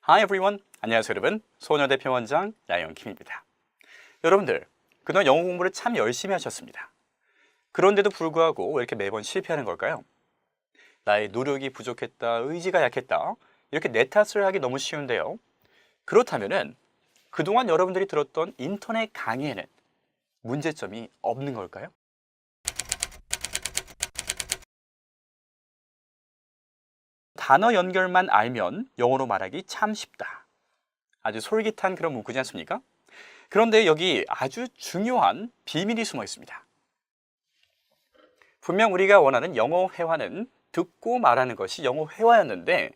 Hi everyone. 안녕하세요 여러분. 소녀대표원장 야영킴입니다. 여러분들, 그동안 영어 공부를 참 열심히 하셨습니다. 그런데도 불구하고 왜 이렇게 매번 실패하는 걸까요? 나의 노력이 부족했다, 의지가 약했다, 이렇게 내 탓을 하기 너무 쉬운데요. 그렇다면은 그동안 여러분들이 들었던 인터넷 강의에는 문제점이 없는 걸까요? 단어 연결만 알면 영어로 말하기 참 쉽다. 아주 솔깃한 그런 문구지 않습니까? 그런데 여기 아주 중요한 비밀이 숨어 있습니다. 분명 우리가 원하는 영어 회화는 듣고 말하는 것이 영어 회화였는데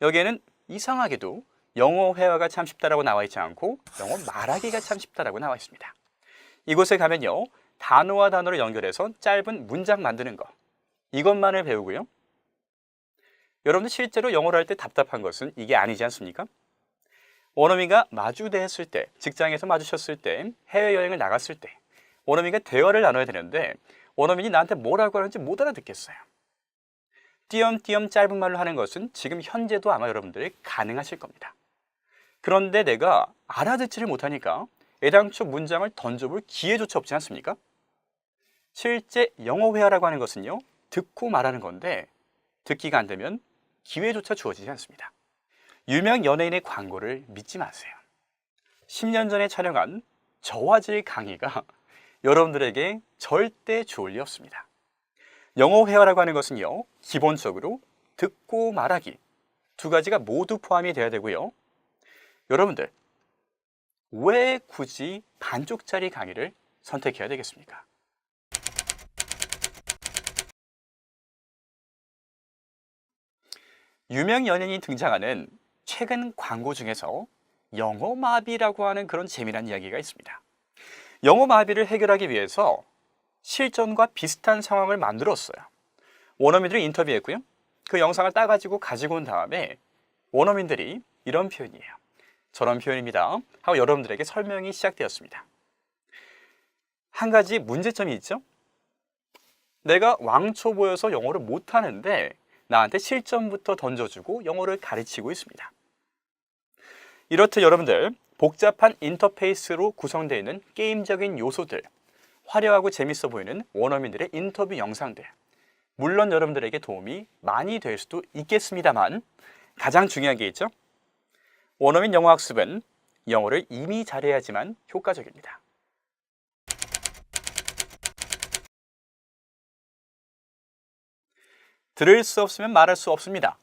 여기에는 이상하게도 영어 회화가 참 쉽다라고 나와 있지 않고 영어 말하기가 참 쉽다라고 나와 있습니다. 이곳에 가면요, 단어와 단어를 연결해서 짧은 문장 만드는 거, 이것만을 배우고요. 여러분들 실제로 영어를 할 때 답답한 것은 이게 아니지 않습니까? 원어민과 마주대했을 때, 직장에서 마주쳤을 때, 해외여행을 나갔을 때 원어민과 대화를 나눠야 되는데 원어민이 나한테 뭐라고 하는지 못 알아듣겠어요. 띄엄띄엄 짧은 말로 하는 것은 지금 현재도 아마 여러분들이 가능하실 겁니다. 그런데 내가 알아듣지를 못하니까 애당초 문장을 던져볼 기회조차 없지 않습니까? 실제 영어 회화라고 하는 것은요, 듣고 말하는 건데 듣기가 안 되면 기회조차 주어지지 않습니다. 유명 연예인의 광고를 믿지 마세요. 10년 전에 촬영한 저화질 강의가 여러분들에게 절대 좋을 리 없습니다. 영어 회화라고 하는 것은요, 기본적으로 듣고 말하기 두 가지가 모두 포함이 돼야 되고요. 여러분들, 왜 굳이 반쪽짜리 강의를 선택해야 되겠습니까? 유명 연예인이 등장하는 최근 광고 중에서 영어 마비라고 하는 그런 재미난 이야기가 있습니다. 영어 마비를 해결하기 위해서 실전과 비슷한 상황을 만들었어요. 원어민들이 인터뷰했고요. 그 영상을 따가지고 가지고 온 다음에 원어민들이 이런 표현이에요, 저런 표현입니다 하고 여러분들에게 설명이 시작되었습니다. 한 가지 문제점이 있죠. 내가 왕초 보여서 영어를 못하는데 나한테 실전부터 던져주고 영어를 가르치고 있습니다. 이렇듯 여러분들, 복잡한 인터페이스로 구성되어 있는 게임적인 요소들, 화려하고 재밌어 보이는 원어민들의 인터뷰 영상들, 물론 여러분들에게 도움이 많이 될 수도 있겠습니다만 가장 중요한 게 있죠. 원어민 영어 학습은 영어를 이미 잘해야지만 효과적입니다. 들을 수 없으면 말할 수 없습니다.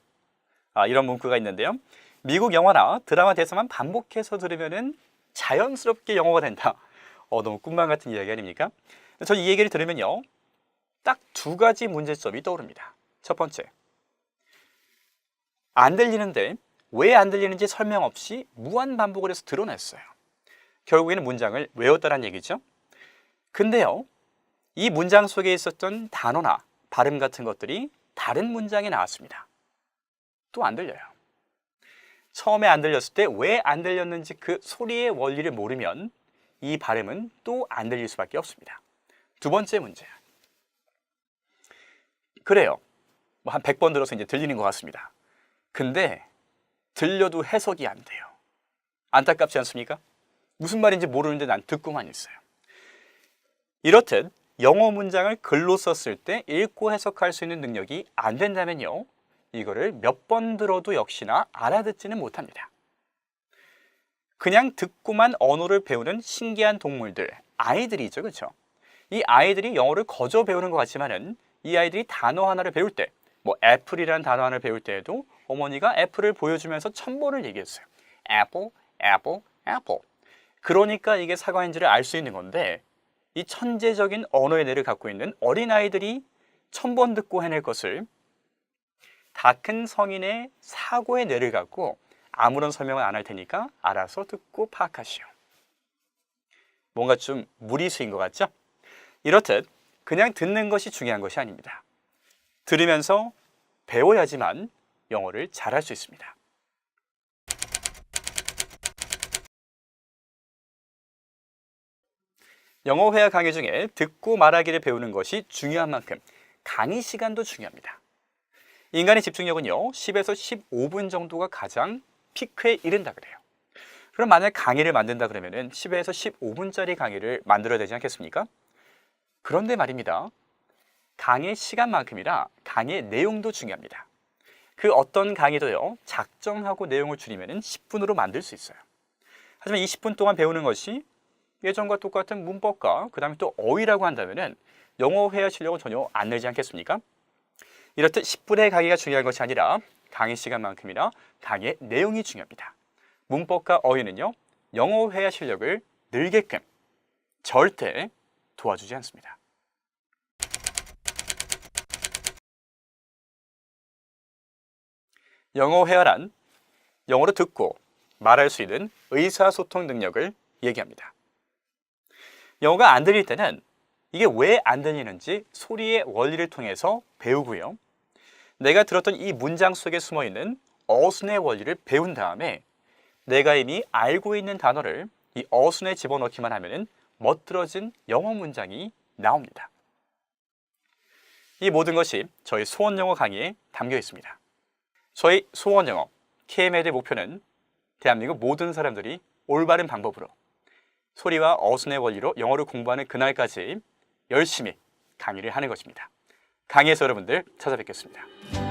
이런 문구가 있는데요. 미국 영화나 드라마 대사만 반복해서 들으면 자연스럽게 영어가 된다. 너무 꿈만 같은 이야기 아닙니까? 저는 이 얘기를 들으면요, 딱 두 가지 문제점이 떠오릅니다. 첫 번째, 안 들리는데 왜 안 들리는지 설명 없이 무한 반복을 해서 드러냈어요. 결국에는 문장을 외웠다는 얘기죠. 근데요, 이 문장 속에 있었던 단어나 발음 같은 것들이 다른 문장에 나왔습니다. 또 안 들려요. 처음에 안 들렸을 때 왜 안 들렸는지 그 소리의 원리를 모르면 이 발음은 또 안 들릴 수밖에 없습니다. 두 번째 문제. 그래요. 한 100번 들어서 이제 들리는 것 같습니다. 근데 들려도 해석이 안 돼요. 안타깝지 않습니까? 무슨 말인지 모르는데 난 듣고만 있어요. 이렇듯 영어 문장을 글로 썼을 때 읽고 해석할 수 있는 능력이 안 된다면요, 이거를 몇 번 들어도 역시나 알아듣지는 못합니다. 그냥 듣고만 언어를 배우는 신기한 동물들, 아이들이죠, 그렇죠? 이 아이들이 영어를 거저 배우는 것 같지만은 이 아이들이 단어 하나를 배울 때, 애플이라는 단어 하나를 배울 때에도 어머니가 애플을 보여주면서 1000번을 얘기했어요. 애플, 애플, 애플. 그러니까 이게 사과인지를 알 수 있는 건데, 이 천재적인 언어의 뇌를 갖고 있는 어린아이들이 1000번 듣고 해낼 것을 다 큰 성인의 사고의 뇌를 갖고 아무런 설명을 안 할 테니까 알아서 듣고 파악하시오. 뭔가 좀 무리수인 것 같죠? 이렇듯 그냥 듣는 것이 중요한 것이 아닙니다. 들으면서 배워야지만 영어를 잘할 수 있습니다. 영어 회화 강의 중에 듣고 말하기를 배우는 것이 중요한 만큼 강의 시간도 중요합니다. 인간의 집중력은요, 10에서 15분 정도가 가장 피크에 이른다 그래요. 그럼 만약 강의를 만든다 그러면은 10에서 15분짜리 강의를 만들어야 되지 않겠습니까? 그런데 말입니다. 강의 시간만큼이나 강의 내용도 중요합니다. 그 어떤 강의도요, 작정하고 내용을 줄이면 10분으로 만들 수 있어요. 하지만 20분 동안 배우는 것이 예전과 똑같은 문법과 그 다음에 또 어휘라고 한다면 영어 회화 실력은 전혀 안 늘지 않겠습니까? 이렇듯 10분의 강의가 중요한 것이 아니라 강의 시간만큼이나 강의 내용이 중요합니다. 문법과 어휘는요, 영어 회화 실력을 늘게끔 절대 도와주지 않습니다. 영어 회화란 영어로 듣고 말할 수 있는 의사소통 능력을 얘기합니다. 영어가 안 들릴 때는 이게 왜 안 들리는지 소리의 원리를 통해서 배우고요. 내가 들었던 이 문장 속에 숨어있는 어순의 원리를 배운 다음에 내가 이미 알고 있는 단어를 이 어순에 집어넣기만 하면 멋들어진 영어 문장이 나옵니다. 이 모든 것이 저희 수원영어 강의에 담겨 있습니다. 저희 수원영어 KML의 목표는 대한민국 모든 사람들이 올바른 방법으로 소리와 어순의 원리로 영어를 공부하는 그날까지 열심히 강의를 하는 것입니다. 강의에서 여러분들 찾아뵙겠습니다.